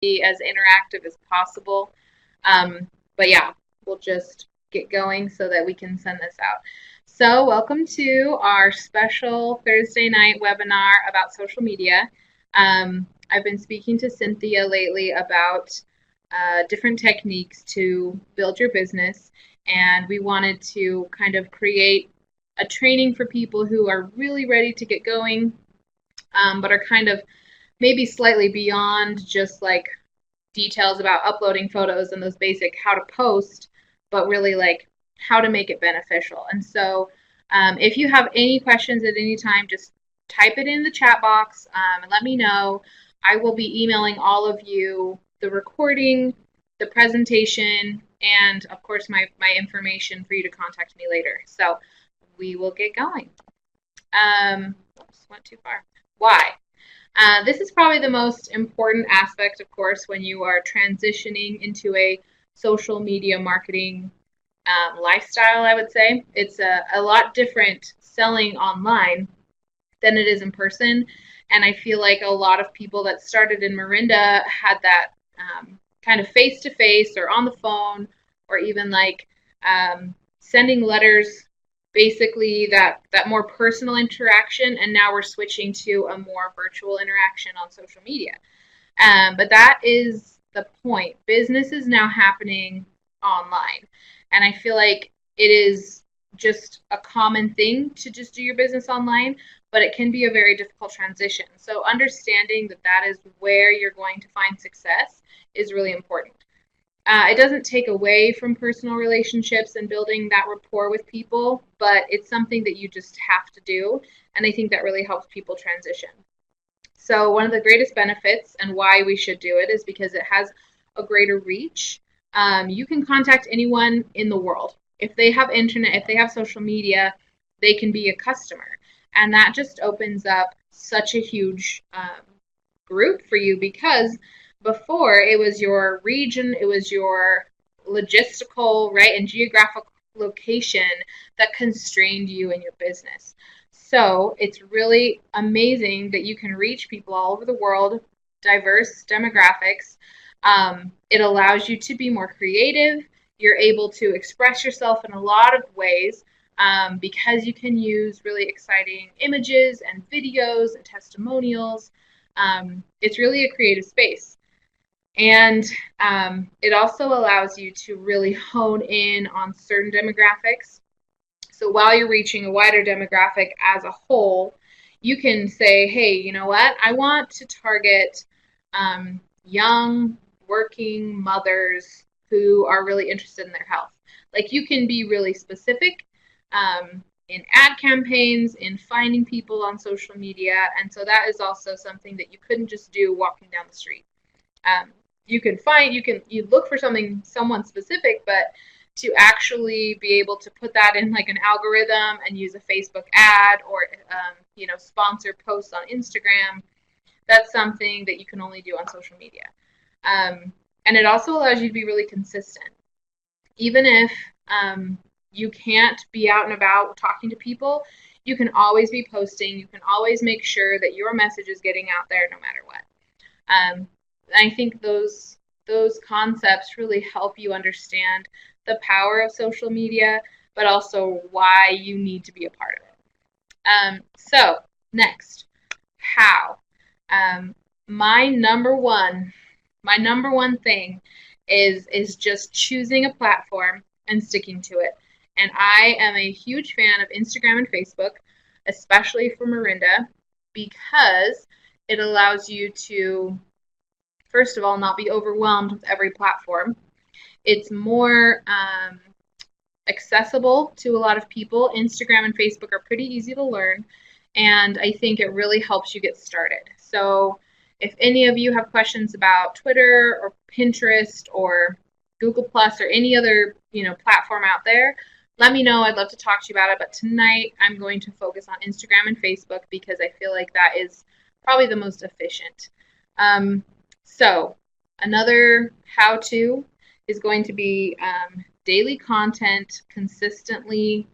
be as interactive as possible. But yeah, we'll just get going so that we can send this out. So, welcome to our special Thursday night webinar about social media. I've been speaking to Cynthia lately about different techniques to build your business, and we wanted to kind of create a training for people who are really ready to get going, but are kind of maybe slightly beyond just like details about uploading photos and those basic how to post, but really like how to make it beneficial. And so, if you have any questions at any time, just type it in the chat box and let me know. I will be emailing all of you the recording, the presentation, and of course my information for you to contact me later. So we will get going. Oops, went too far. Why? This is probably the most important aspect, of course, when you are transitioning into a social media marketing lifestyle, I would say. It's a lot different selling online than it is in person. And I feel like a lot of people that started in Marinda had that kind of face to face or on the phone or even like sending letters, basically that more personal interaction, and now we're switching to a more virtual interaction on social media. But that is the point. Business is now happening online, and I feel like it is just a common thing to just do your business online, but it can be a very difficult transition. So understanding that that is where you're going to find success is really important. It doesn't take away from personal relationships and building that rapport with people, but it's something that you just have to do. And I think that really helps people transition. So, one of the greatest benefits and why we should do it is because it has a greater reach. You can contact anyone in the world. If they have internet, if they have social media, they can be a customer. And that just opens up such a huge group for you, because before it was your region, it was your logistical, right, and geographical location that constrained you in your business. So it's really amazing that you can reach people all over the world, diverse demographics. It allows you to be more creative. You're able to express yourself in a lot of ways because you can use really exciting images and videos and testimonials. It's really a creative space. And it also allows you to really hone in on certain demographics. So while you're reaching a wider demographic as a whole, you can say, hey, you know what? I want to target young working mothers who are really interested in their health. Like, you can be really specific in ad campaigns, in finding people on social media. And so that is also something that you couldn't just do walking down the street. You look for someone specific, but to actually be able to put that in like an algorithm and use a Facebook ad or sponsor posts on Instagram, that's something that you can only do on social media. And it also allows you to be really consistent. Even if you can't be out and about talking to people, you can always be posting. You can always make sure that your message is getting out there no matter what. I think those concepts really help you understand the power of social media, but also why you need to be a part of it. So next, how? My number one thing is just choosing a platform and sticking to it. And I am a huge fan of Instagram and Facebook, especially for Marinda, because it allows you to, first of all, not be overwhelmed with every platform. It's more accessible to a lot of people. Instagram and Facebook are pretty easy to learn, and I think it really helps you get started. So if any of you have questions about Twitter or Pinterest or Google Plus or any other platform out there, let me know. I'd love to talk to you about it. But tonight I'm going to focus on Instagram and Facebook because I feel like that is probably the most efficient. So another how-to is going to be daily content consistently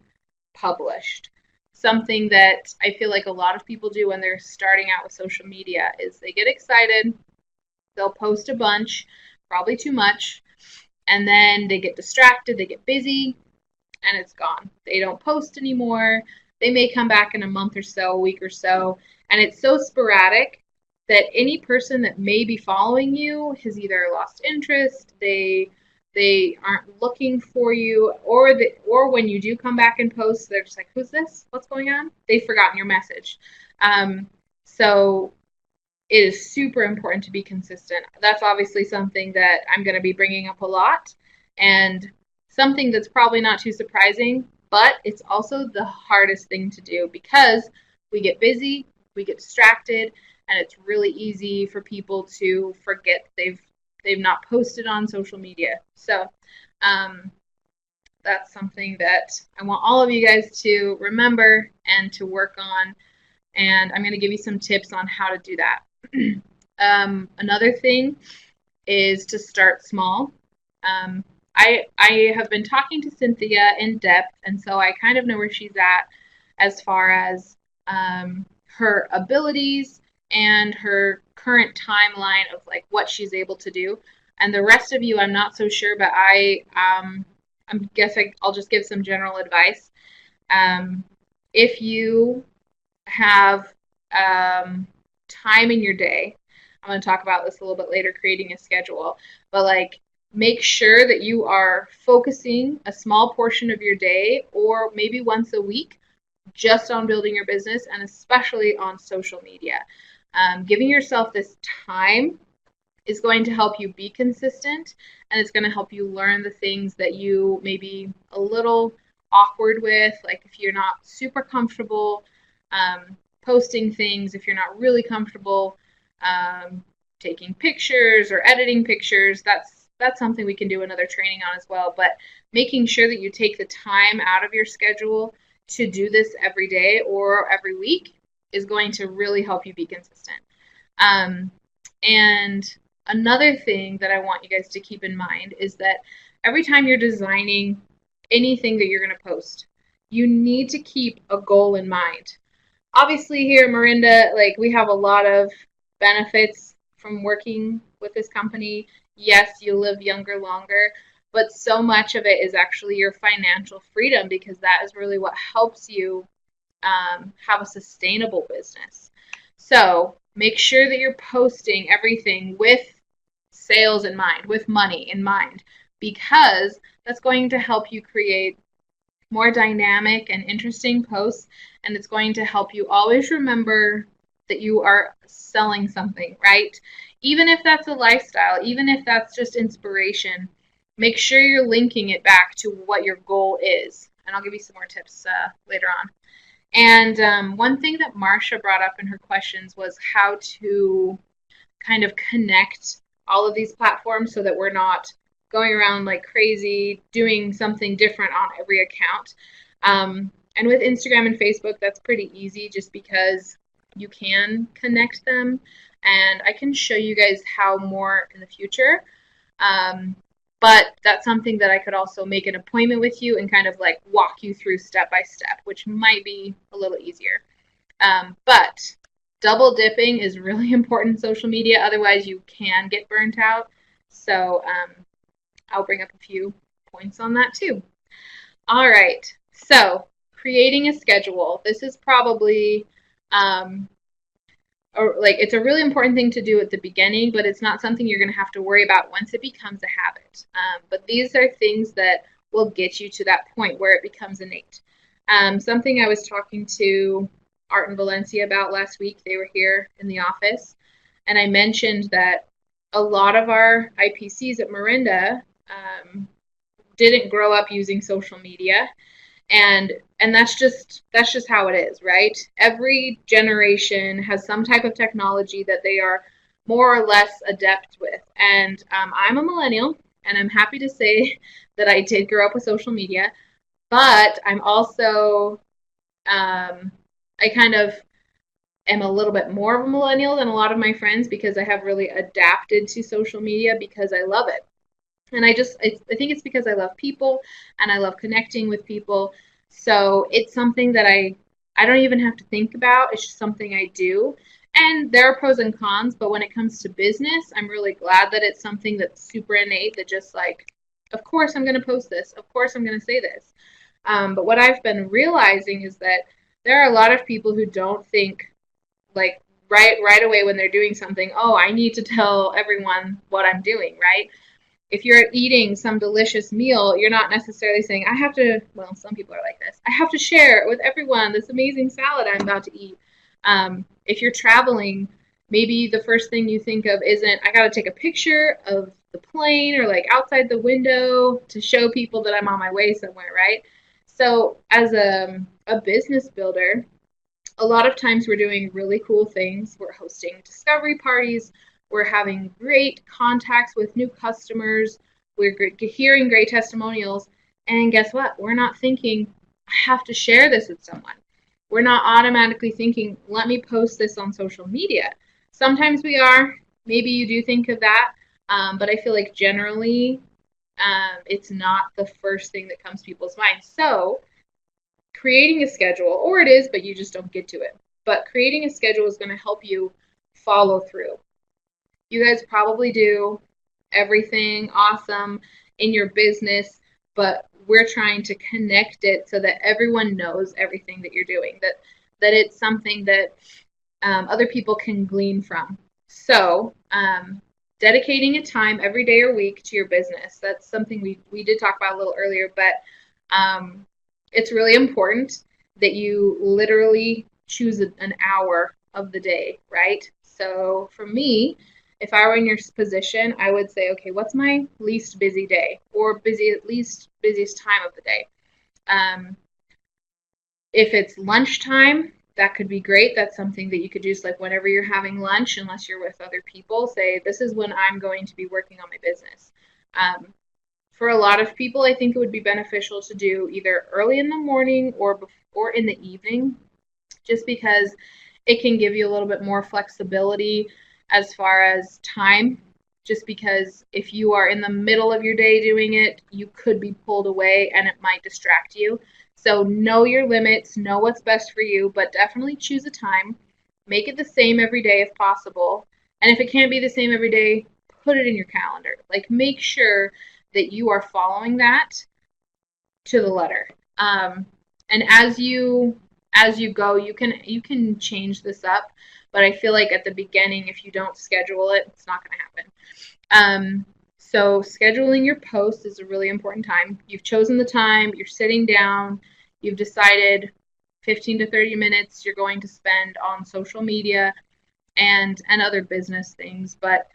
published. Something that I feel like a lot of people do when they're starting out with social media is they get excited, They'll post a bunch, probably too much, and then they get distracted, they get busy, and it's gone. They don't post anymore. They may come back in a month or so, a week or so, and it's so sporadic that any person that may be following you has either lost interest, they aren't looking for you, or when you do come back and post, they're just like, "Who's this? What's going on?" They've forgotten your message. So it is super important to be consistent. That's obviously something that I'm going to be bringing up a lot, and something that's probably not too surprising, but it's also the hardest thing to do because we get busy, we get distracted, and it's really easy for people to forget they've not posted on social media. So um, that's something that I want all of you guys to remember and to work on. And I'm going to give you some tips on how to do that. Another thing is to start small. I have been talking to Cynthia in depth, and so I kind of know where she's at as far as her abilities and her current timeline of like what she's able to do. And the rest of you, I'm not so sure, but I'll just give some general advice. If you have time in your day, I'm going to talk about this a little bit later, creating a schedule, but like make sure that you are focusing a small portion of your day or maybe once a week just on building your business and especially on social media. Giving yourself this time is going to help you be consistent, and it's going to help you learn the things that you may be a little awkward with, like if you're not super comfortable posting things, if you're not really comfortable taking pictures or editing pictures. That's something we can do another training on as well. But making sure that you take the time out of your schedule to do this every day or every week is going to really help you be consistent. And another thing that I want you guys to keep in mind is that every time you're designing anything that you're going to post, you need to keep a goal in mind. Obviously, here at Marinda, like we have a lot of benefits from working with this company. Yes, you live younger, longer, but so much of it is actually your financial freedom because that is really what helps you have a sustainable business. So make sure that you're posting everything with sales in mind, with money in mind, because that's going to help you create more dynamic and interesting posts, and it's going to help you always remember that you are selling something, right? Even if that's a lifestyle, even if that's just inspiration, make sure you're linking it back to what your goal is. And I'll give you some more tips later on. And one thing that Marsha brought up in her questions was how to kind of connect all of these platforms so that we're not going around like crazy, doing something different on every account. And with Instagram and Facebook, that's pretty easy just because you can connect them. And I can show you guys how more in the future. But that's something that I could also make an appointment with you and kind of like walk you through step by step, which might be a little easier. But double dipping is really important in social media. Otherwise, you can get burnt out. So I'll bring up a few points on that too. All right. So creating a schedule. This is probably it's a really important thing to do at the beginning, but it's not something you're going to have to worry about once it becomes a habit. But these are things that will get you to that point where it becomes innate. Something I was talking to Art and Valencia about last week, they were here in the office, and I mentioned that a lot of our IPCs at Marinda didn't grow up using social media. And that's just how it is, right? Every generation has some type of technology that they are more or less adept with. And I'm a millennial, and I'm happy to say that I did grow up with social media, but I'm also I kind of am a little bit more of a millennial than a lot of my friends because I have really adapted to social media because I love it. And I think it's because I love people and I love connecting with people. So it's something that I don't even have to think about. It's just something I do. And there are pros and cons, but when it comes to business, I'm really glad that it's something that's super innate, that just like, of course I'm going to post this, of course I'm going to say this. But what I've been realizing is that there are a lot of people who don't think like right away when they're doing something, oh, I need to tell everyone what I'm doing, right? If you're eating some delicious meal, you're not necessarily saying, I have to, well, some people are like this, I have to share with everyone this amazing salad I'm about to eat. If you're traveling, maybe the first thing you think of isn't, I got to take a picture of the plane or like outside the window to show people that I'm on my way somewhere, right? So, as a business builder, a lot of times we're doing really cool things. We're hosting discovery parties. We're having great contacts with new customers. We're hearing great testimonials. And guess what? We're not thinking, I have to share this with someone. We're not automatically thinking, let me post this on social media. Sometimes we are. Maybe you do think of that. But I feel like generally it's not the first thing that comes to people's minds. So creating a schedule, or it is, but you just don't get to it. But creating a schedule is going to help you follow through. You guys probably do everything awesome in your business, but we're trying to connect it so that everyone knows everything that you're doing, that it's something that other people can glean from. So, dedicating a time every day or week to your business. That's something we did talk about a little earlier, but it's really important that you literally choose an hour of the day, right? So for me, if I were in your position, I would say, okay, what's my least busy day or least busiest time of the day? If it's lunchtime, that could be great. That's something that you could do, like whenever you're having lunch, unless you're with other people, say, this is when I'm going to be working on my business. For a lot of people, I think it would be beneficial to do either early in the morning or in the evening, just because it can give you a little bit more flexibility as far as time. Just because if you are in the middle of your day doing it, you could be pulled away and it might distract you. So know your limits, know what's best for you, but definitely choose a time. Make it the same every day if possible. And if it can't be the same every day, put it in your calendar. Like make sure that you are following that to the letter. And as you go, you can change this up. But I feel like at the beginning, if you don't schedule it, it's not going to happen. So scheduling your post is a really important time. You've chosen the time, you're sitting down, you've decided 15 to 30 minutes you're going to spend on social media and other business things, but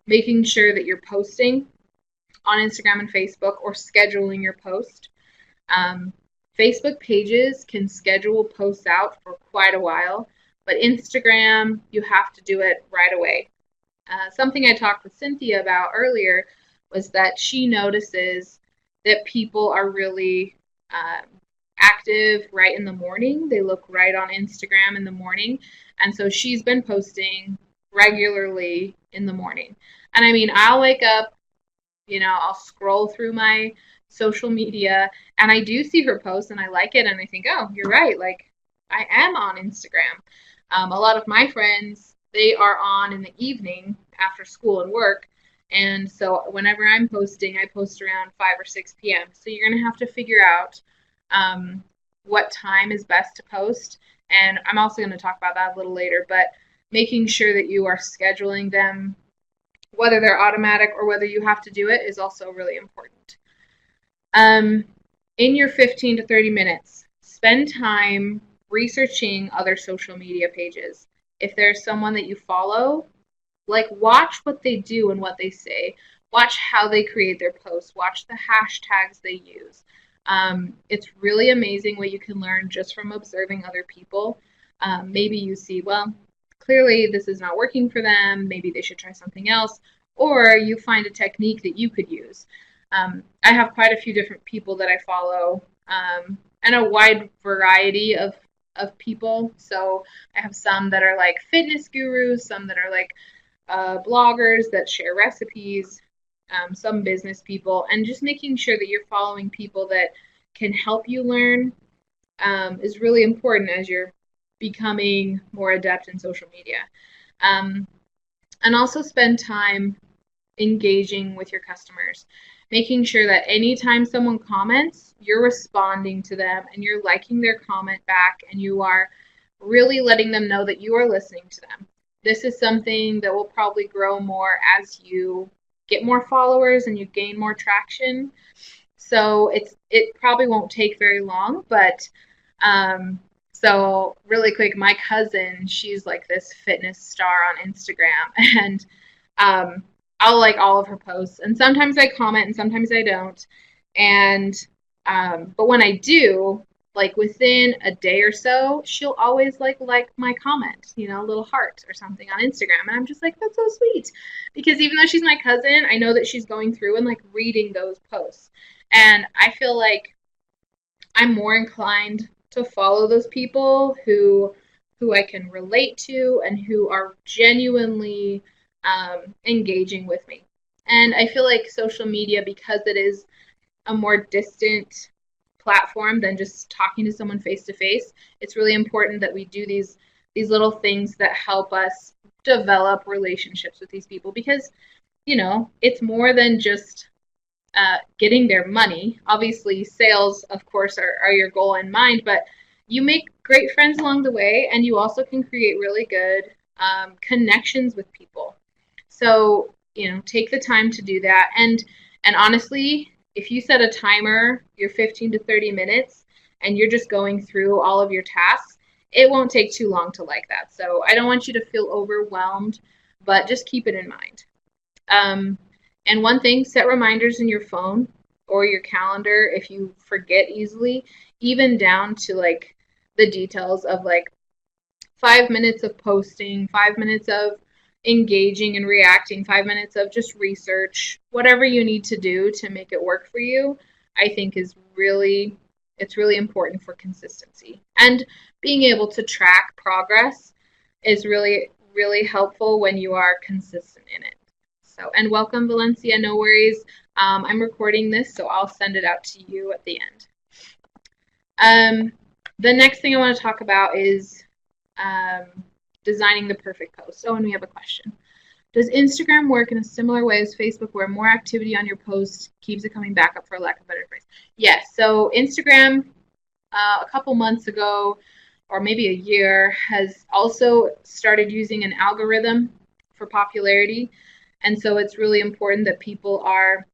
making sure that you're posting on Instagram and Facebook or scheduling your post. Facebook pages can schedule posts out for quite a while, but Instagram, you have to do it right away. Something I talked with Cynthia about earlier was that she notices that people are really active right in the morning. They look right on Instagram in the morning. And so she's been posting regularly in the morning. And I mean, I'll wake up, I'll scroll through my social media and I do see her post and I like it and I think, oh, you're right. Like, I am on Instagram. A lot of my friends, they are on in the evening after school and work. And so whenever I'm posting, I post around 5 or 6 p.m. So you're going to have to figure out what time is best to post. And I'm also going to talk about that a little later, but making sure that you are scheduling them, whether they're automatic or whether you have to do it, is also really important. In your 15 to 30 minutes, spend time researching other social media pages. If there's someone that you follow, like watch what they do and what they say. Watch how they create their posts. Watch the hashtags they use. It's really amazing what you can learn just from observing other people. Maybe you see, well, clearly this is not working for them. Maybe they should try something else. Or you find a technique that you could use. I have quite a few different people that I follow and a wide variety of people. So I have some that are like fitness gurus, some that are like bloggers that share recipes, some business people, and just making sure that you're following people that can help you learn is really important as you're becoming more adept in social media. Um, and also spend time engaging with your customers, making sure that anytime someone comments, you're responding to them and you're liking their comment back and you are really letting them know that you are listening to them. This is something that will probably grow more as you get more followers and you gain more traction. So it probably won't take very long, but so really quick, my cousin, she's like this fitness star on Instagram, and I'll like all of her posts, and sometimes I comment, and sometimes I don't. And but when I do, like within a day or so, she'll always like my comment, you know, a little heart or something on Instagram, and I'm just like, that's so sweet, because even though she's my cousin, I know that she's going through and like reading those posts, and I feel like I'm more inclined to follow those people who I can relate to and who are genuinely engaging with me. And I feel like social media, because it is a more distant platform than just talking to someone face to face, it's really important that we do these little things that help us develop relationships with these people, because you know it's more than just getting their money. Obviously, sales, of course, are your goal in mind, but you make great friends along the way, and you also can create really good connections with people. So, you know, take the time to do that. And honestly, if you set a timer, you're 15 to 30 minutes, and you're just going through all of your tasks, it won't take too long to like that. So I don't want you to feel overwhelmed, but just keep it in mind. Um, and one thing, set reminders in your phone or your calendar if you forget easily, even down to like the details of like 5 minutes of posting, 5 minutes of engaging and reacting, 5 minutes of just research, whatever you need to do to make it work for you, I think is really, it's really important for consistency. And being able to track progress is really, really helpful when you are consistent in it. So, and welcome, Valencia. No worries. I'm recording this, so I'll send it out to you at the end. The next thing I want to talk about is designing the perfect post. Oh, and we have a question. Does Instagram work in a similar way as Facebook, where more activity on your post keeps it coming back up, for lack of a better phrase? Yes. So Instagram, a couple months ago, or maybe a year, has also started using an algorithm for popularity. And so it's really important that people are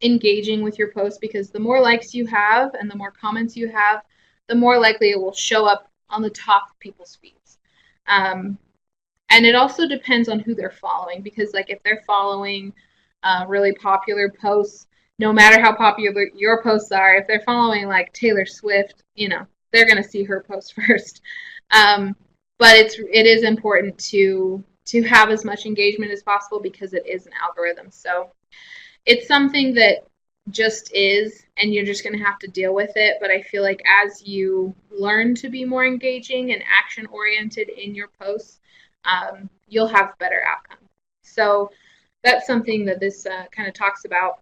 engaging with your post, because the more likes you have and the more comments you have, the more likely it will show up on the top of people's feeds. And it also depends on who they're following, because like if they're following really popular posts, no matter how popular your posts are, if they're following like Taylor Swift, you know, they're going to see her post first. But it is important to have as much engagement as possible, because it is an algorithm. So it's something that just is, and you're just going to have to deal with it. But I feel like as you learn to be more engaging and action oriented in your posts, you'll have better outcomes. So that's something that this kind of talks about.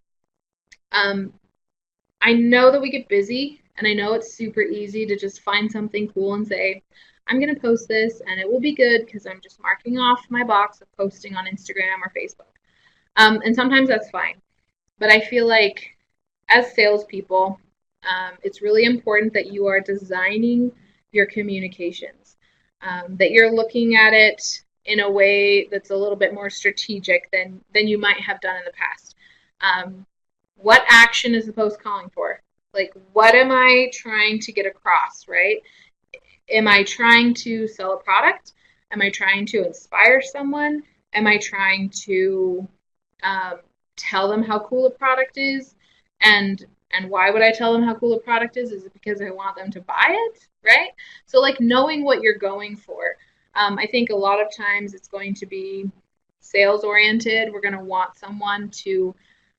I know that we get busy, and I know it's super easy to just find something cool and say, I'm going to post this and it will be good because I'm just marking off my box of posting on Instagram or Facebook. And sometimes that's fine. But I feel like as salespeople, it's really important that you are designing your communications, that you're looking at it in a way that's a little bit more strategic than you might have done in the past. What action is the post calling for? Like, what am I trying to get across, right? Am I trying to sell a product? Am I trying to inspire someone? Am I trying to tell them how cool a product is? And why would I tell them how cool a product is? Is it because I want them to buy it, right? So like knowing what you're going for. I think a lot of times it's going to be sales oriented. We're going to want someone to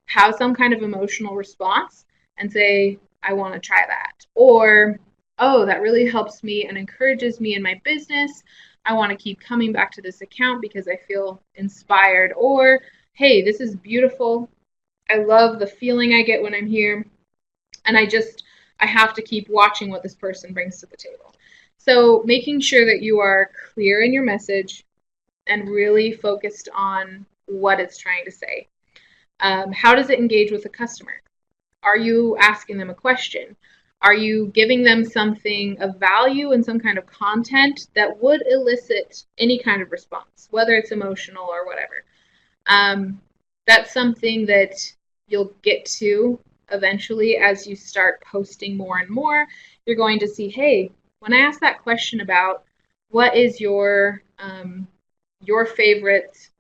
have some kind of emotional response and say, I want to try that. Or, oh, that really helps me and encourages me in my business. I want to keep coming back to this account because I feel inspired. Or, hey, this is beautiful. I love the feeling I get when I'm here. And I have to keep watching what this person brings to the table. So making sure that you are clear in your message and really focused on what it's trying to say. How does it engage with the customer? Are you asking them a question? Are you giving them something of value and some kind of content that would elicit any kind of response, whether it's emotional or whatever? That's something that you'll get to eventually as you start posting more and more. You're going to see, hey, when I ask that question about what is your favorite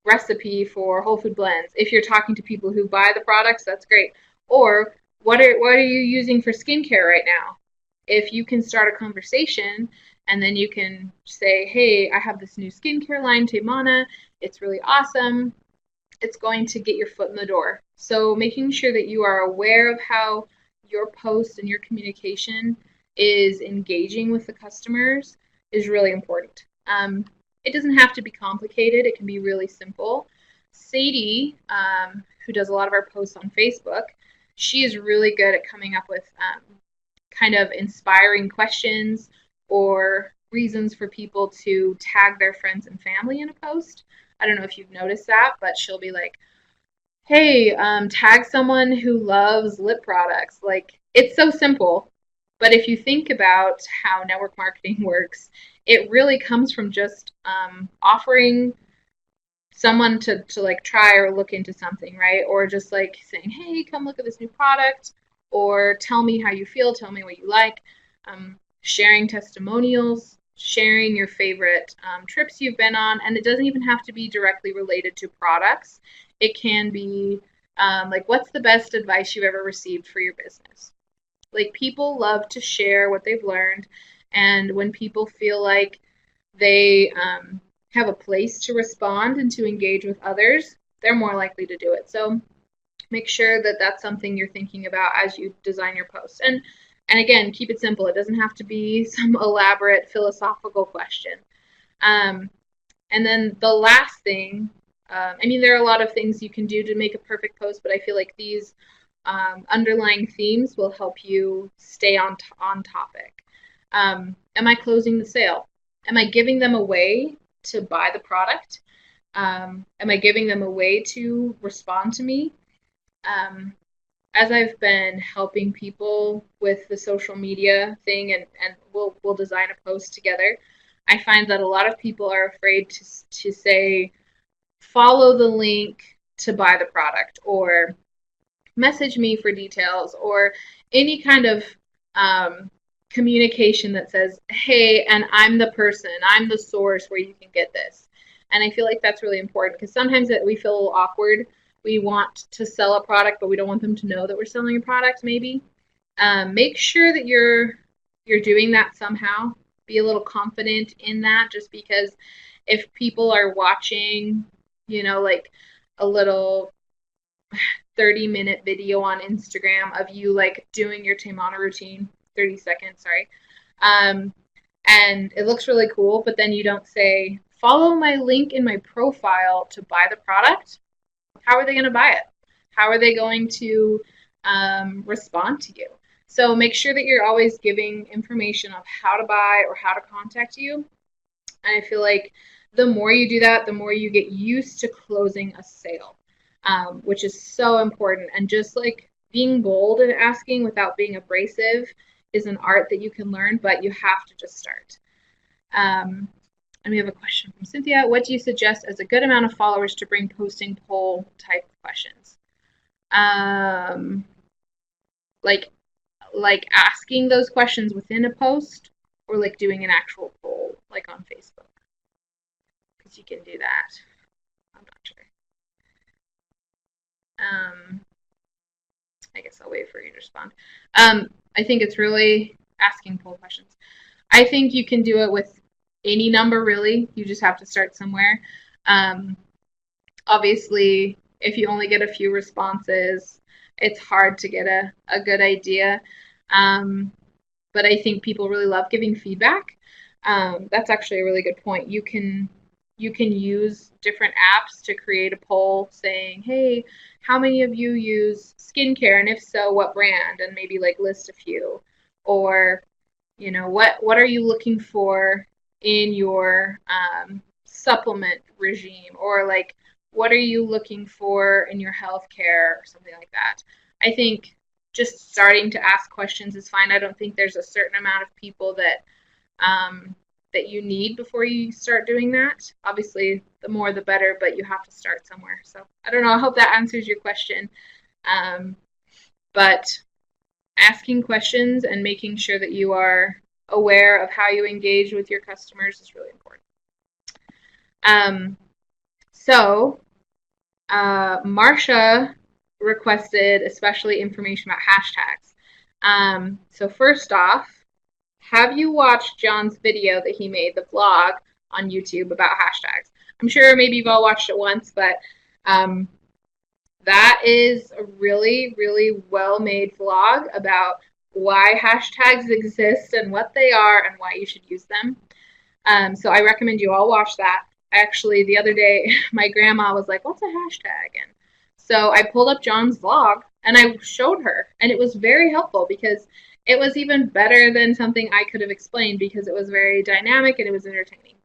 recipe for whole food blends, if you're talking to people who buy the products, that's great. Or what are you using for skincare right now? If you can start a conversation and then you can say, hey, I have this new skincare line, Temana. It's really awesome. It's going to get your foot in the door. So making sure that you are aware of how your post and your communication is engaging with the customers is really important. It doesn't have to be complicated. It can be really simple. Sadie, who does a lot of our posts on Facebook, she is really good at coming up with kind of inspiring questions or reasons for people to tag their friends and family in a post. I don't know if you've noticed that, but she'll be like, hey, tag someone who loves lip products. Like, it's so simple. But if you think about how network marketing works, it really comes from just offering someone to like try or look into something, right? Or just like saying, hey, come look at this new product, or tell me how you feel, tell me what you like. Sharing testimonials, sharing your favorite trips you've been on, and it doesn't even have to be directly related to products. It can be like, what's the best advice you've ever received for your business? Like, people love to share what they've learned, and when people feel like they have a place to respond and to engage with others, they're more likely to do it. So make sure that that's something you're thinking about as you design your post. And again, keep it simple. It doesn't have to be some elaborate philosophical question. And then the last thing, I mean, there are a lot of things you can do to make a perfect post, but I feel like these underlying themes will help you stay on topic. Am I closing the sale? Am I giving them a way to buy the product? Am I giving them a way to respond to me? As I've been helping people with the social media thing, and we'll design a post together, I find that a lot of people are afraid to say, follow the link to buy the product, or message me for details, or any kind of communication that says, hey, and I'm the person, I'm the source where you can get this. And I feel like that's really important, because sometimes we feel a little awkward. We want to sell a product, but we don't want them to know that we're selling a product, maybe. Make sure that you're doing that somehow. Be a little confident in that, just because if people are watching, like a little 30-minute video on Instagram of you like doing your Temana routine, 30 seconds, sorry. And it looks really cool, but then you don't say, follow my link in my profile to buy the product. How are they going to buy it? How are they going to respond to you? So make sure that you're always giving information of how to buy or how to contact you. And I feel like the more you do that, the more you get used to closing a sale, which is so important. And just like being bold and asking without being abrasive is an art that you can learn, but you have to just start. And we have a question from Cynthia. What do you suggest as a good amount of followers to bring posting poll type questions? Like asking those questions within a post, or like doing an actual poll, like on Facebook? Because you can do that. I'm not sure. I guess I'll wait for you to respond. I think it's really asking poll questions. I think you can do it with any number, really. You just have to start somewhere. Obviously, if you only get a few responses, it's hard to get a good idea. But I think people really love giving feedback. That's actually a really good point. You can use different apps to create a poll saying, hey, how many of you use skincare, and if so, what brand, and maybe like list a few. Or what are you looking for in your supplement regime, or like what are you looking for in your healthcare or something like that. I think just starting to ask questions is fine. I don't think there's a certain amount of people um, that you need before you start doing that. Obviously, the more the better, but you have to start somewhere. So I don't know. I hope that answers your question. Um, but asking questions and making sure that you are aware of how you engage with your customers is really important. Um, Marsha requested especially information about hashtags. So first off, have you watched John's video that he made, the vlog on YouTube about hashtags? I'm sure maybe you've all watched it once, but um, that is a really, really well-made vlog about why hashtags exist and what they are and why you should use them. So I recommend you all watch that. Actually, the other day, my grandma was like, "What's a hashtag?" And so I pulled up John's vlog and I showed her, and it was very helpful because it was even better than something I could have explained because it was very dynamic and it was entertaining.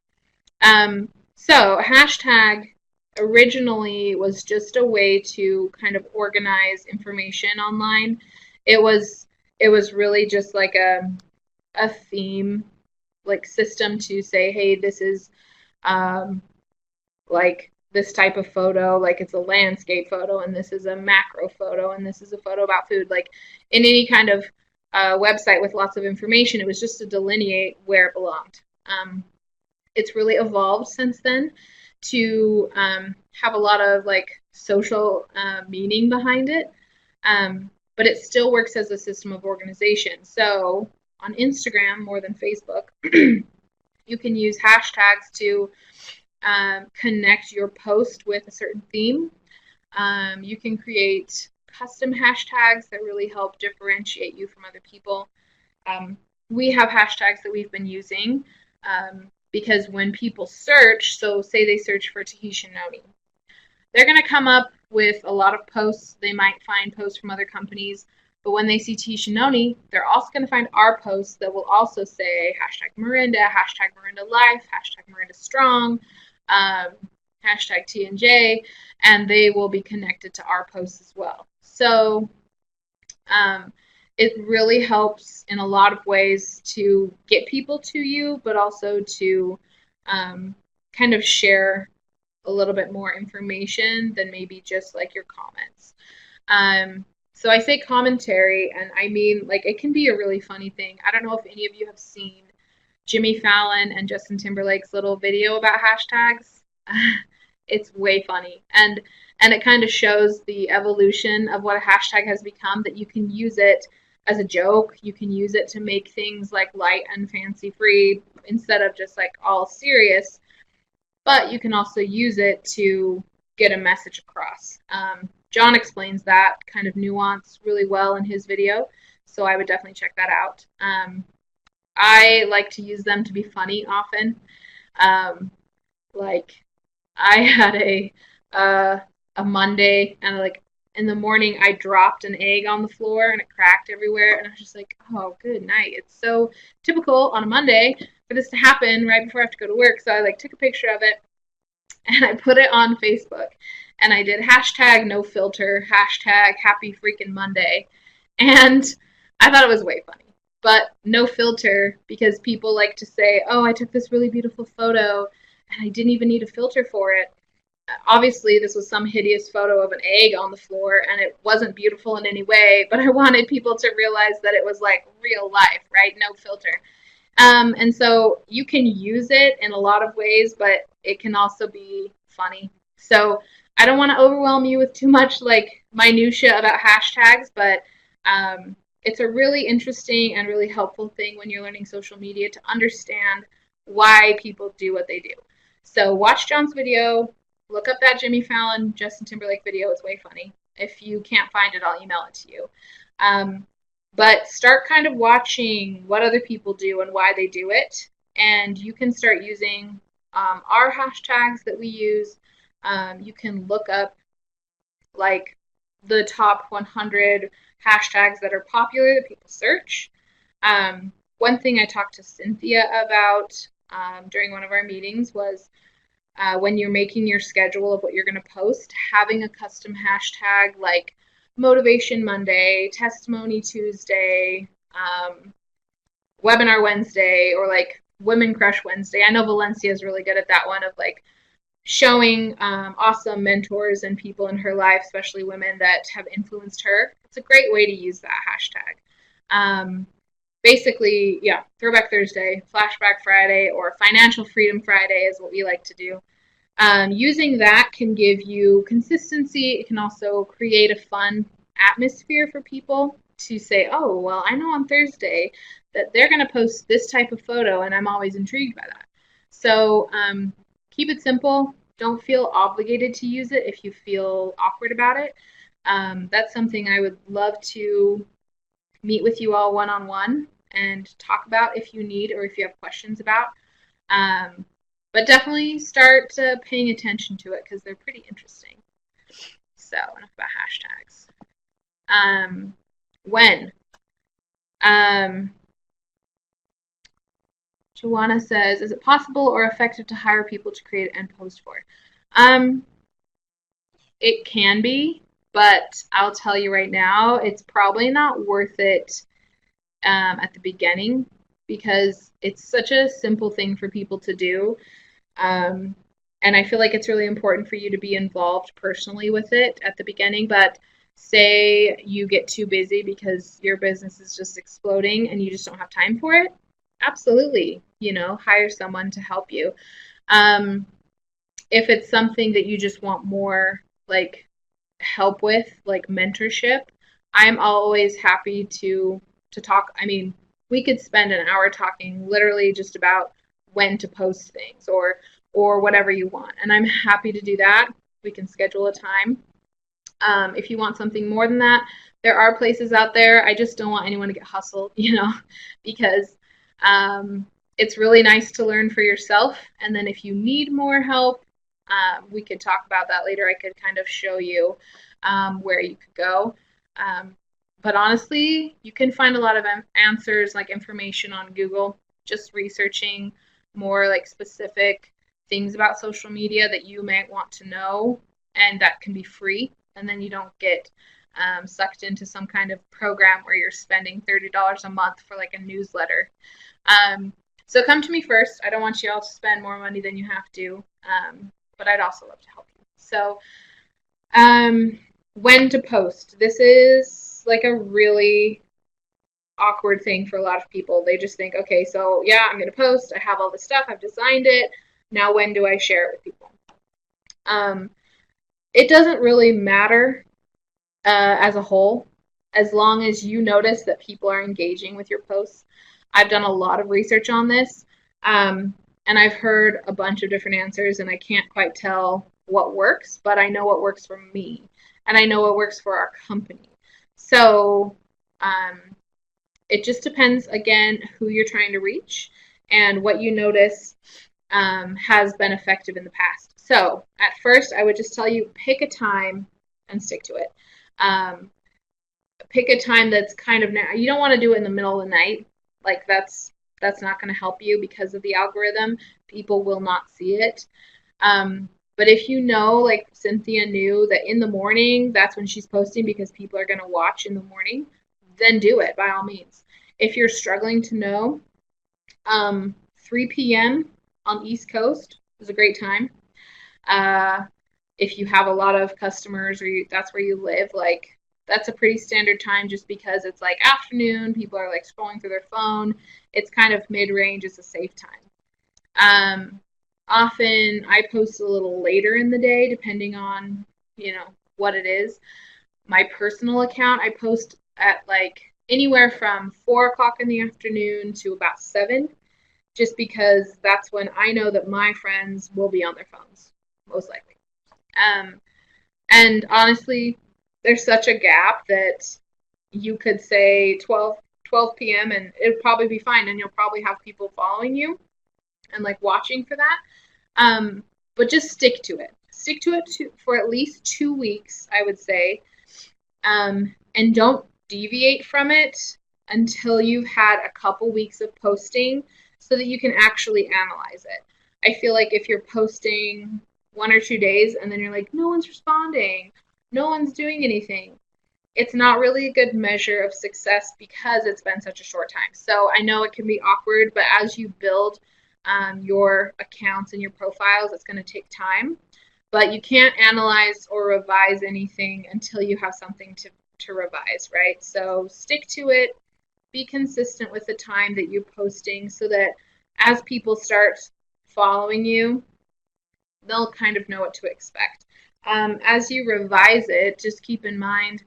So hashtag originally was just a way to kind of organize information online. It was it was really just like a theme like system to say, hey, this is um, like this type of photo, like it's a landscape photo, and this is a macro photo, and this is a photo about food. Like in any kind of website with lots of information, it was just to delineate where it belonged. It's really evolved since then to have a lot of like social meaning behind it, but it still works as a system of organization. So on Instagram more than Facebook, you can use hashtags to connect your post with a certain theme. You can create custom hashtags that really help differentiate you from other people. We have hashtags that we've been using because when people search, so say they search for Tahitian Noni, they're going to come up with a lot of posts. They might find posts from other companies, but when they see Tahitian Noni, they're also going to find our posts that will also say hashtag Marinda, hashtag Marinda Life, hashtag Marinda Strong, hashtag TNJ, and they will be connected to our posts as well. So it really helps in a lot of ways to get people to you, but also to kind of share a little bit more information than maybe just like your comments. So I say commentary, and I mean like it can be a really funny thing. I don't know if any of you have seen Jimmy Fallon and Justin Timberlake's little video about hashtags. It's way funny, and it kind of shows the evolution of what a hashtag has become, that you can use it as a joke. You can use it to make things like light and fancy free instead of just like all serious, but you can also use it to get a message across. John explains that kind of nuance really well in his video, so I would definitely check that out. I like to use them to be funny often. Like I had a Monday, and like in the morning I dropped an egg on the floor and it cracked everywhere, and I was just like, oh, good night. It's so typical on a Monday for this to happen right before I have to go to work. So I like took a picture of it and I put it on Facebook, and I did hashtag no filter, hashtag happy freaking Monday, and I thought it was way funny. But no filter, because people like to say, oh, I took this really beautiful photo and I didn't even need a filter for it. Obviously, this was some hideous photo of an egg on the floor, and it wasn't beautiful in any way, but I wanted people to realize that it was like real life, right? No filter. And so you can use it in a lot of ways, but it can also be funny. So I don't want to overwhelm you with too much like minutia about hashtags, but it's a really interesting and really helpful thing when you're learning social media to understand why people do what they do. So watch John's video, look up that Jimmy Fallon, Justin Timberlake video. It's way funny. If you can't find it, I'll email it to you. But start kind of watching what other people do and why they do it. And you can start using our hashtags that we use. You can look up like the top 100 hashtags that are popular that people search. one thing I talked to Cynthia about during one of our meetings was when you're making your schedule of what you're going to post, having a custom hashtag like Motivation Monday, Testimony Tuesday, Webinar Wednesday, or like Women Crush Wednesday. I know Valencia is really good at that one of like showing awesome mentors and people in her life, especially women that have influenced her. It's a great way to use that hashtag. Basically, yeah, Throwback Thursday, Flashback Friday, or Financial Freedom Friday is what we like to do. Using that can give you consistency. It can also create a fun atmosphere for people to say, oh, well, I know on Thursday that they're going to post this type of photo, and I'm always intrigued by that. So keep it simple. Don't feel obligated to use it if you feel awkward about it. That's something I would love to meet with you all one-on-one and talk about if you need or if you have questions about. But definitely start paying attention to it because they're pretty interesting. So enough about hashtags. When? Joanna says, is it possible or effective to hire people to create and post for? It can be, but I'll tell you right now, it's probably not worth it at the beginning because it's such a simple thing for people to do. And I feel like it's really important for you to be involved personally with it at the beginning. But say you get too busy because your business is just exploding and you just don't have time for it, absolutely, hire someone to help you. If it's something that you just want more like help with, like mentorship, I'm always happy to talk. I mean, we could spend an hour talking literally just about when to post things or whatever you want, and I'm happy to do that. We can schedule a time. If you want something more than that, there are places out there. I just don't want anyone to get hustled, because it's really nice to learn for yourself. And then if you need more help, we could talk about that later. I could kind of show you where you could go. But honestly, you can find a lot of answers, like information on Google, just researching more like specific things about social media that you might want to know, and that can be free. And then you don't get sucked into some kind of program where you're spending $30 a month for like a newsletter. So come to me first. I don't want you all to spend more money than you have to, but I'd also love to help you. So when to post. This is like a really awkward thing for a lot of people. They just think, okay, so yeah, I'm going to post. I have all this stuff. I've designed it. Now when do I share it with people? It doesn't really matter as a whole, as long as you notice that people are engaging with your posts. I've done a lot of research on this, and I've heard a bunch of different answers, and I can't quite tell what works, but I know what works for me, and I know what works for our company. So it just depends, again, who you're trying to reach and what you notice has been effective in the past. So at first, I would just tell you, pick a time and stick to it. Pick a time that's kind of, you don't want to do it in the middle of the night. Like that's not going to help you because of the algorithm. People will not see it. But if you know, like Cynthia knew that in the morning, that's when she's posting because people are going to watch in the morning, then do it by all means. If you're struggling to know, 3 p.m. on East Coast is a great time. If you have a lot of customers or that's where you live, like that's a pretty standard time just because it's like afternoon, people are like scrolling through their phone. It's kind of mid-range, it's a safe time. Often I post a little later in the day depending on, what it is. My personal account, I post at like anywhere from 4 o'clock in the afternoon to about 7, just because that's when I know that my friends will be on their phones, most likely. And honestly, there's such a gap that you could say 12 p.m. and it'd probably be fine, and you'll probably have people following you and like watching for that. But just stick to it. Stick to it for at least 2 weeks, I would say. And don't deviate from it until you've had a couple weeks of posting so that you can actually analyze it. I feel like if you're posting 1 or 2 days and then you're like, no one's responding, no one's doing anything, it's not really a good measure of success because it's been such a short time. So I know it can be awkward, but as you build your accounts and your profiles, it's going to take time. But you can't analyze or revise anything until you have something to revise, right? So stick to it, be consistent with the time that you're posting so that as people start following you, they'll kind of know what to expect. As you revise it, just keep in mind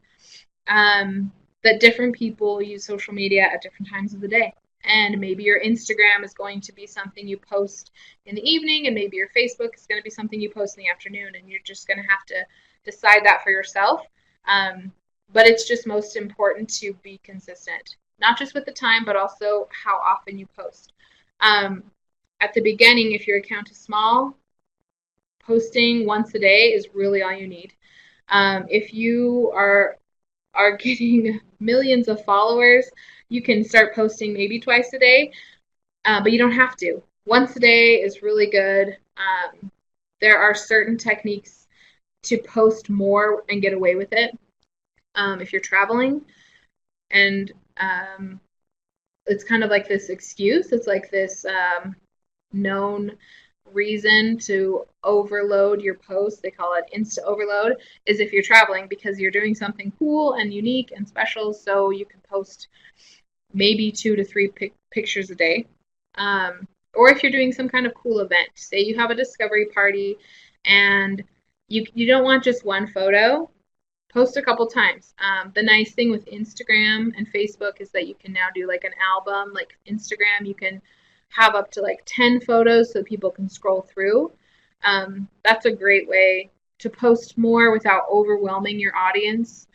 that different people use social media at different times of the day. And maybe your Instagram is going to be something you post in the evening, and maybe your Facebook is going to be something you post in the afternoon, and you're just going to have to decide that for yourself. But it's just most important to be consistent, not just with the time, but also how often you post. At the beginning, if your account is small, posting once a day is really all you need. If you are getting millions of followers, you can start posting maybe twice a day, but you don't have to. Once a day is really good. There are certain techniques to post more and get away with it if you're traveling. And it's kind of like this excuse. It's like this known reason to overload your post. They call it insta overload, is if you're traveling because you're doing something cool and unique and special, so you can post maybe 2 to 3 pictures a day. Or if you're doing some kind of cool event, say you have a discovery party and you don't want just one photo, post a couple times. The nice thing with Instagram and Facebook is that you can now do like an album. Like Instagram, you can have up to like 10 photos so people can scroll through. That's a great way to post more without overwhelming your audience.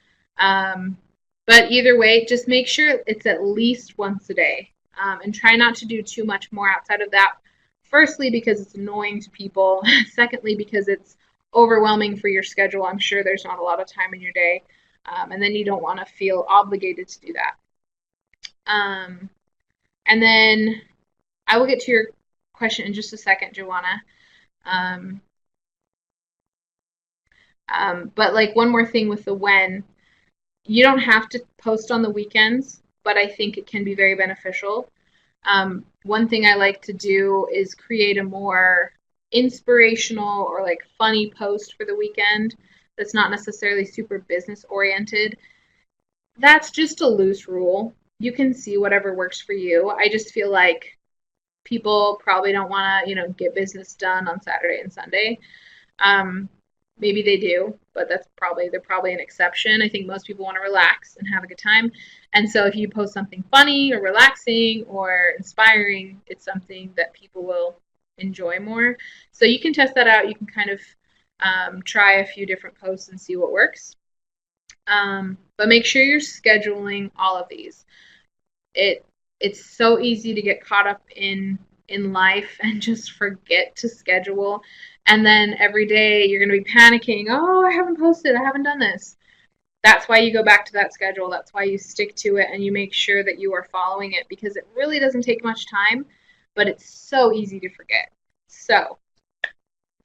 But either way, just make sure it's at least once a day, and try not to do too much more outside of that. Firstly, because it's annoying to people. Secondly, because it's overwhelming for your schedule. I'm sure there's not a lot of time in your day, and then you don't want to feel obligated to do that. And then I will get to your question in just a second, Joanna. But like one more thing with the when, you don't have to post on the weekends, but I think it can be very beneficial. One thing I like to do is create a more inspirational or like funny post for the weekend that's not necessarily super business oriented. That's just a loose rule. You can see whatever works for you. I just feel like people probably don't want to, get business done on Saturday and Sunday. Maybe they do, but they're probably an exception. I think most people want to relax and have a good time. And so if you post something funny or relaxing or inspiring, it's something that people will enjoy more. So you can test that out. You can kind of try a few different posts and see what works. But make sure you're scheduling all of these. It's so easy to get caught up in life and just forget to schedule. And then every day you're going to be panicking, oh, I haven't posted, I haven't done this. That's why you go back to that schedule. That's why you stick to it and you make sure that you are following it, because it really doesn't take much time, but it's so easy to forget. So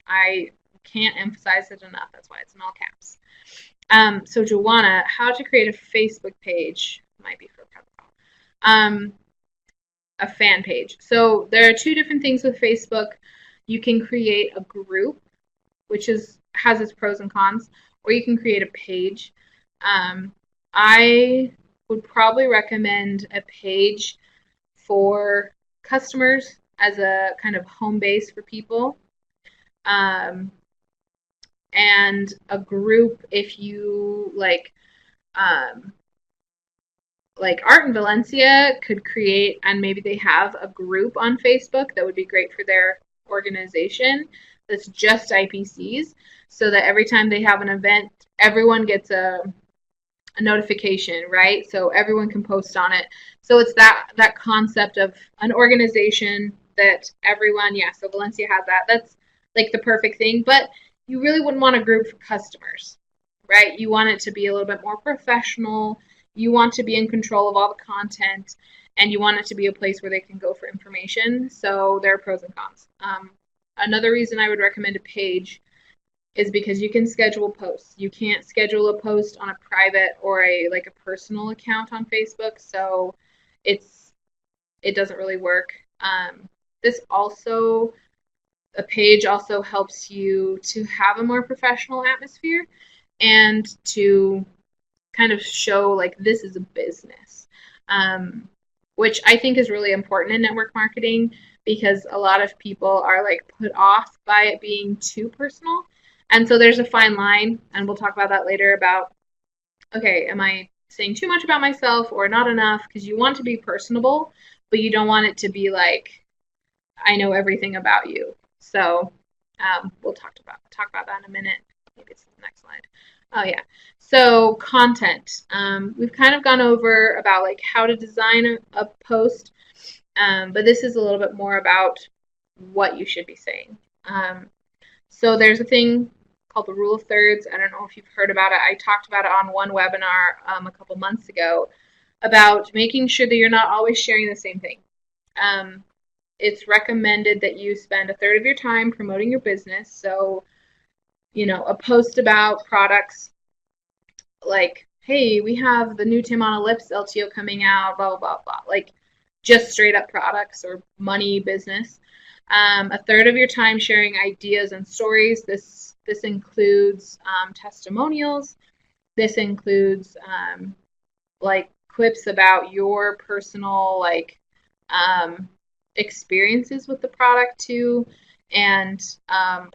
I can't emphasize it enough. That's why it's in all caps. So Joanna, how to create a Facebook page might be for a fan page. So there are two different things with Facebook. You can create a group, which has its pros and cons, or you can create a page. I would probably recommend a page for customers as a kind of home base for people. And a group if you like Art in Valencia could create, and maybe they have a group on Facebook that would be great for their organization that's just IPCs, so that every time they have an event, everyone gets a notification, right? So everyone can post on it. So it's that concept of an organization that everyone, so Valencia has that. That's like the perfect thing, but you really wouldn't want a group for customers, right? You want it to be a little bit more professional. You want to be in control of all the content, and you want it to be a place where they can go for information. So there are pros and cons. Another reason I would recommend a page is because you can schedule posts. You can't schedule a post on a private or a personal account on Facebook, so it doesn't really work. This also a page also helps you to have a more professional atmosphere and to kind of show like this is a business, which I think is really important in network marketing because a lot of people are like put off by it being too personal. And so there's a fine line, and we'll talk about that later about, okay, am I saying too much about myself or not enough? Because you want to be personable, but you don't want it to be like, I know everything about you. So we'll talk about that in a minute. Maybe it's the next slide. Oh yeah. So content. We've kind of gone over about like how to design a post, but this is a little bit more about what you should be saying. So there's a thing called the rule of thirds. I don't know if you've heard about it. I talked about it on one webinar a couple months ago about making sure that you're not always sharing the same thing. It's recommended that you spend a third of your time promoting your business. So, a post about products like, hey, we have the new Timana Lips LTO coming out, blah, blah, blah, blah. Like just straight up products or money business. A third of your time sharing ideas and stories. This includes testimonials. This includes like quips about your personal experiences with the product too, and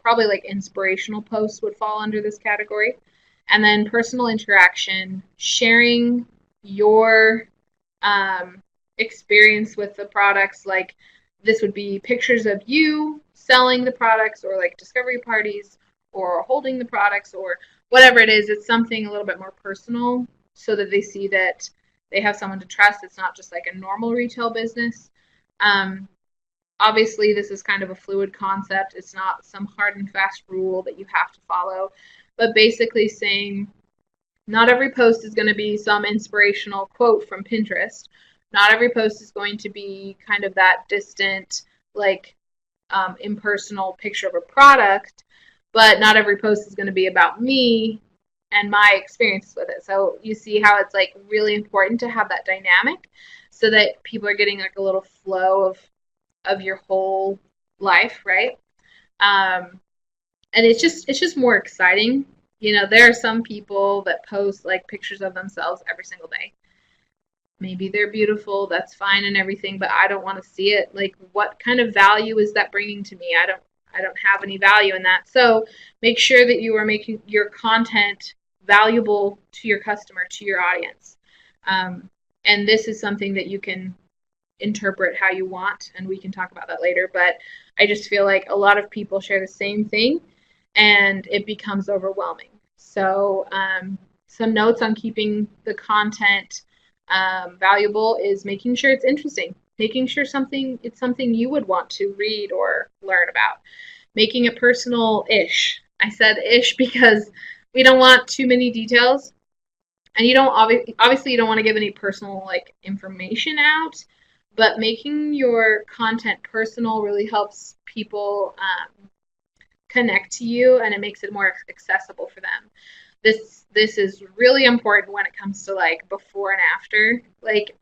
probably like inspirational posts would fall under this category. And then personal interaction, sharing your experience with the products. Like this would be pictures of you selling the products or like discovery parties or holding the products or whatever it is. It's something a little bit more personal so that they see that they have someone to trust. It's not just like a normal retail business. Obviously, this is kind of a fluid concept. It's not some hard and fast rule that you have to follow, but basically saying not every post is going to be some inspirational quote from Pinterest. Not every post is going to be kind of that distant, like impersonal picture of a product, but not every post is going to be about me and my experiences with it. So you see how it's like really important to have that dynamic so that people are getting like a little flow of your whole life, right? And it's just more exciting. There are some people that post like pictures of themselves every single day. Maybe they're beautiful, that's fine and everything, but I don't want to see it. Like, what kind of value is that bringing to me? I don't have any value in that. So make sure that you are making your content valuable to your customer, to your audience. And this is something that you can interpret how you want, and we can talk about that later. But I just feel like a lot of people share the same thing, and it becomes overwhelming. So some notes on keeping the content valuable is making sure it's interesting, making sure it's something you would want to read or learn about, making it personal-ish. I said ish because we don't want too many details, and you don't obviously you don't want to give any personal like information out, but making your content personal really helps people connect to you, and it makes it more accessible for them. This is really important when it comes to like before and after. Like